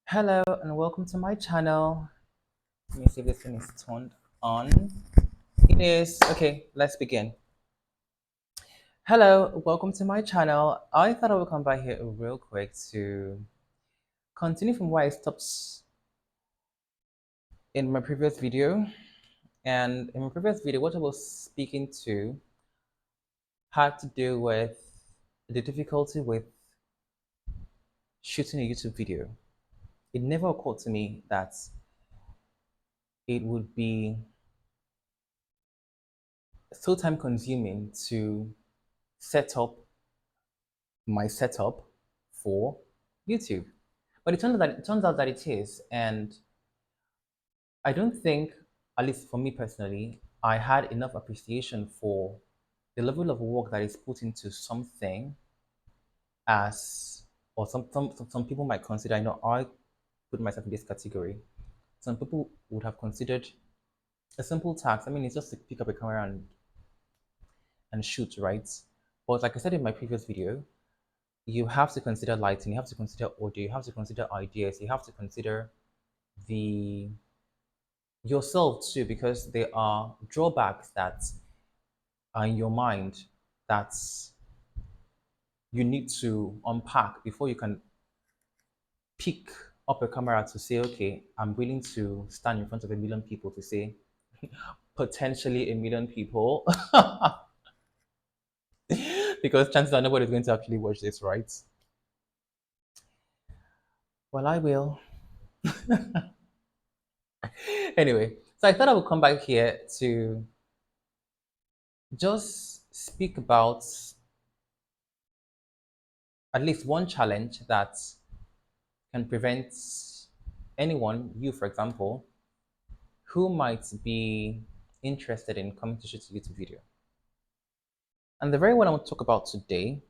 Hello and welcome to my channel. Let me see if this thing is turned on. It is. Okay, let's begin. Hello, welcome to my channel. I thought I would come by here real quick to continue from where I stopped in my previous video. And in my previous video, what I was speaking to had to do with the difficulty with shooting a YouTube video. It never occurred to me that it would be so time consuming to set up my setup for YouTube. But it turns out that it is, and I don't think, at least for me personally, I had enough appreciation for the level of work that is put into something as, or some people might consider. I know I put myself in this category. Some people would have considered a simple task. I mean, it's just to pick up a camera and shoot, right? But like I said in my previous video, you have to consider lighting, you have to consider audio, you have to consider ideas, you have to consider the yourself too, because there are drawbacks that are in your mind that you need to unpack before you can pick up a camera to say, okay, I'm willing to stand in front of a million people to say potentially a million people because chances are nobody's going to actually watch this, right? Well, I will. Anyway, so I thought I would come back here to just speak about at least one challenge that can prevent anyone, you for example, who might be interested in coming to shoot a YouTube video. And the very one I want to talk about today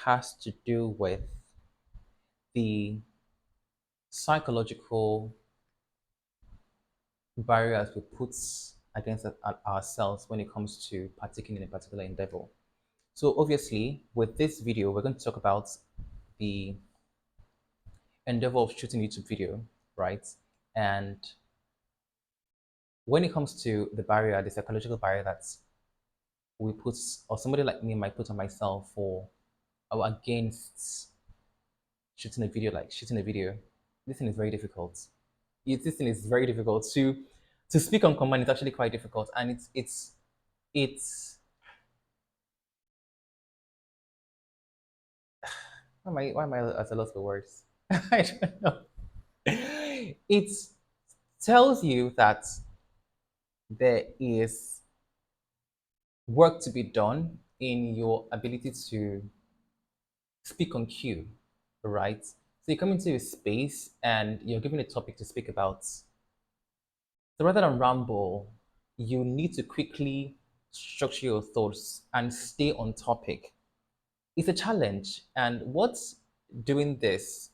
has to do with the psychological barriers we put against ourselves when it comes to partaking in a particular endeavor. So obviously, with this video, we're going to talk about the endeavor of shooting YouTube video, right? And when it comes to the barrier, the psychological barrier that we put, or somebody like me might put on myself for or against shooting a video, this thing is very difficult. This thing is very difficult to speak on command. It's actually quite difficult, and it's why am I at a loss for words? I don't know. It tells you that there is work to be done in your ability to speak on cue, right? So you come into a space and you're given a topic to speak about. So rather than ramble, you need to quickly structure your thoughts and stay on topic. It's a challenge. And what's doing this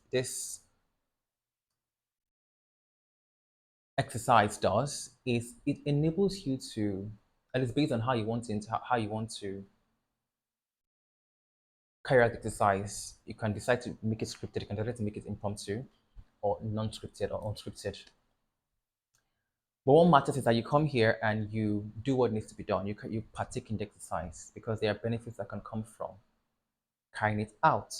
exercise does is it enables you to, and it's based on how you want to how you want to carry out the exercise. You can decide to make it scripted, you can decide to make it impromptu or non-scripted or unscripted. But what matters is that you come here and you do what needs to be done. You partake in the exercise because there are benefits that can come from carrying it out.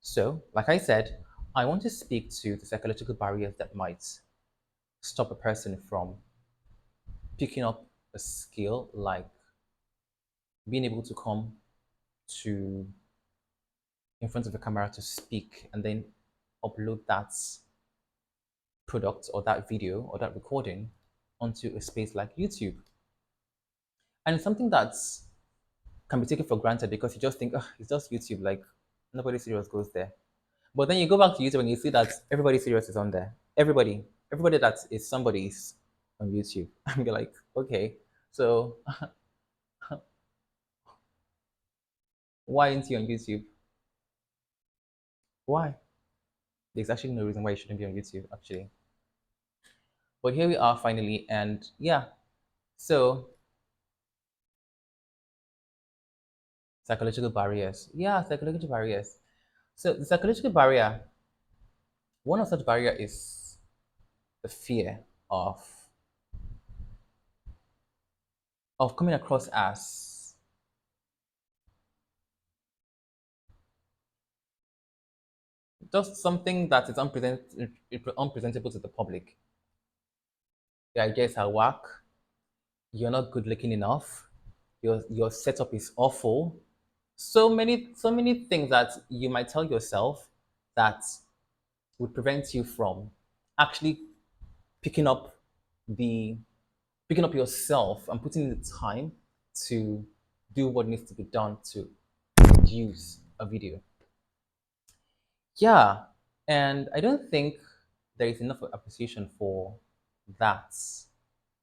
So, like I said, I want to speak to the psychological barriers that might stop a person from picking up a skill like being able to come to in front of a camera to speak and then upload that product or that video or that recording onto a space like YouTube. And it's something that's can be taken for granted because you just think, oh, it's just YouTube, like nobody serious goes there. But then you go back to YouTube and you see that everybody serious is on there. Everybody that is somebody is on YouTube. And you're like, okay, so why isn't he on YouTube? Why? There's actually no reason why you shouldn't be on YouTube, actually. But here we are finally, and yeah, so psychological barriers. Yeah, psychological barriers. So the psychological barrier One of such barrier is the fear of coming across as just something that is unpresentable to the public. Your ideas are whack. You're not good looking enough. Your setup is awful. So many things that you might tell yourself that would prevent you from actually picking up the picking up yourself and putting in the time to do what needs to be done to produce a video. Yeah, and I don't think there is enough appreciation for that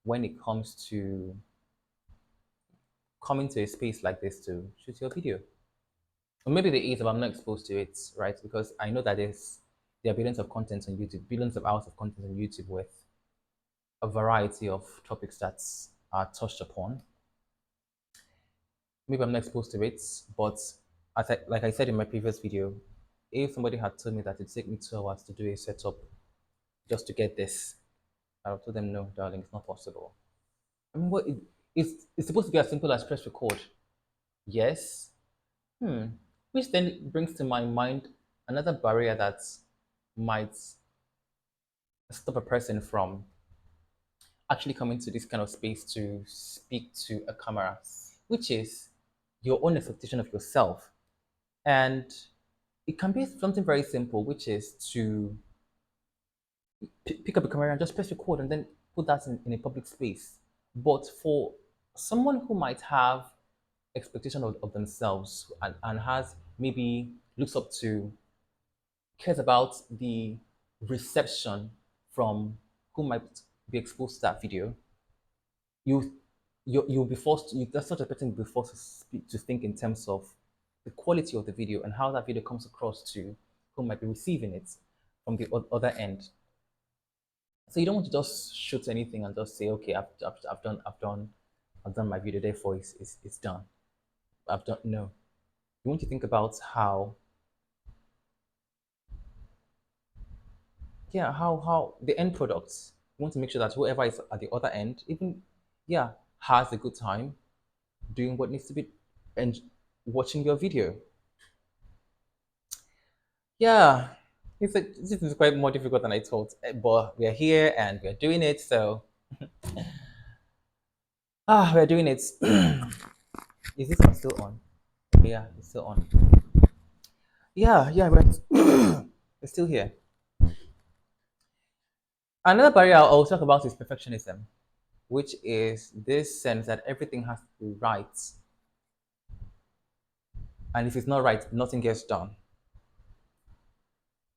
when it comes to coming to a space like this to shoot your video. Or maybe there is, but I'm not exposed to it, right? Because I know that there are billions of content on YouTube, billions of hours of content on YouTube with a variety of topics that are touched upon. Maybe I'm not exposed to it, but like I said in my previous video, if somebody had told me that it'd take me 2 hours to do a setup just to get this, I would have told them, no, darling, it's not possible. I mean, it's supposed to be as simple as press record. Yes. Hmm. Which then brings to my mind another barrier that might stop a person from actually coming to this kind of space to speak to a camera, which is your own expectation of yourself. And it can be something very simple, which is to pick up a camera and just press record and then put that in a public space. But for someone who might have expectation of themselves and has maybe looks up to cares about the reception from who might be exposed to that video, you you'll be forced you that such a person will be forced to speak to think in terms of the quality of the video and how that video comes across to who might be receiving it from the other end. So you don't want to just shoot anything and just say, okay, I've done my video, therefore it's done. I've done no. You want to think about how, yeah, how the end products. You want to make sure that whoever is at the other end, even, yeah, has a good time doing what needs to be and watching your video. Yeah, this is quite more difficult than I thought, but we're here and we're doing it. So we're doing it. Is this one still on? Yeah, it's still on. Yeah, yeah, right. It's still here. Another barrier I'll talk about is perfectionism, which is this sense that everything has to be right, and if it's not right, nothing gets done.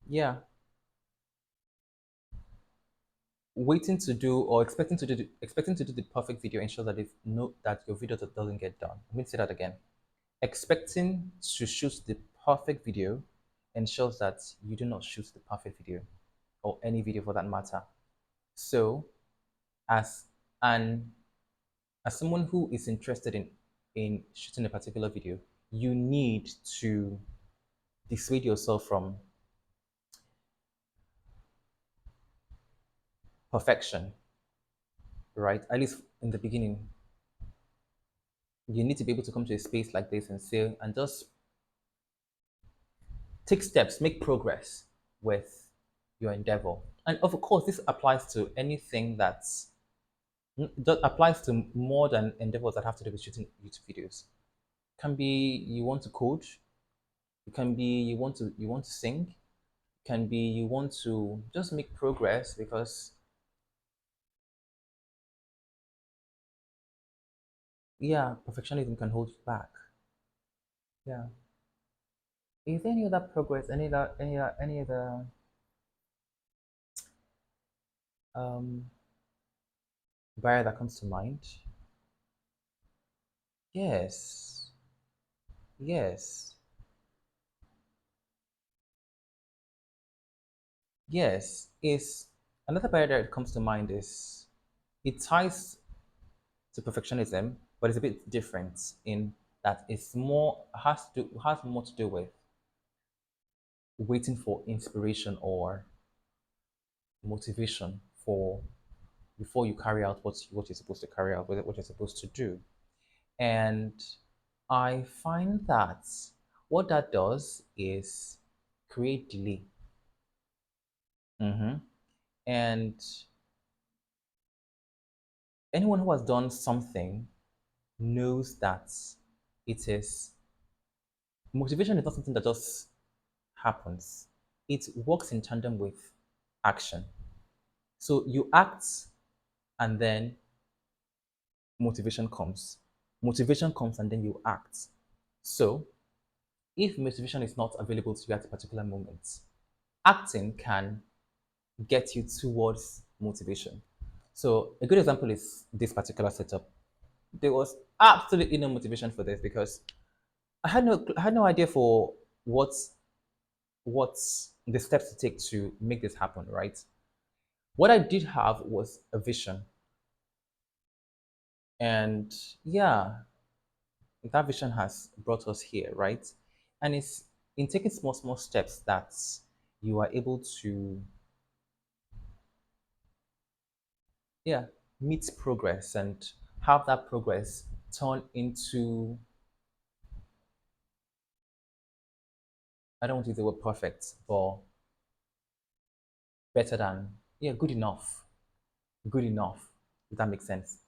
Yeah, waiting to do or expecting to do the perfect video ensures that if no that your video doesn't get done. Let me say that again. Expecting to shoot the perfect video ensures that you do not shoot the perfect video or any video for that matter. So, as an as someone who is interested in shooting a particular video, you need to dissuade yourself from perfection, right? At least in the beginning, you need to be able to come to a space like this and say and just take steps, make progress with your endeavor. And of course, this applies to anything that applies to more than endeavors that have to do with shooting YouTube videos. It can be you want to code, it can be you want to sing, it can be you want to just make progress because yeah, perfectionism can hold you back. Yeah. Is there any other progress, any other um barrier that comes to mind? Yes. Yes. Yes. Is another barrier that comes to mind is it ties to perfectionism, but it's a bit different in that it's more has more to do with waiting for inspiration or motivation for before you carry out what you're supposed to carry out, what you're supposed to do. And I find that what that does is create delay. Mhm. And anyone who has done something knows that it is motivation is not something that just happens. It works in tandem with action. So you act and then motivation comes. Motivation comes and then you act. So if motivation is not available to you at a particular moment, acting can get you towards motivation. So a good example is this particular setup. There was absolutely no motivation for this because I had no idea for what's what's the steps to take to make this happen, right? What I did have was a vision. And yeah, that vision has brought us here, right? And it's in taking small, small steps that you are able to, yeah, meet progress and have that progress turn into, I don't want to use the word perfect, but better than, yeah, good enough. Good enough, if that makes sense.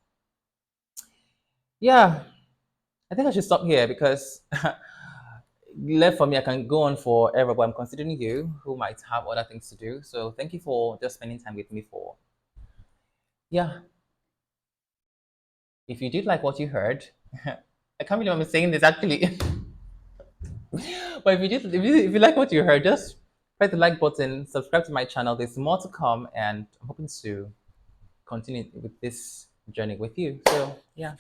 Yeah, I think I should stop here because left for me, I can go on forever, but I'm considering you who might have other things to do. So thank you for just spending time with me for, yeah, if you did like what you heard, I can't believe I'm saying this actually. But if you like what you heard, just press the like button, subscribe to my channel. There's more to come, and I'm hoping to continue with this journey with you. So yeah,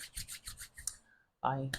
bye.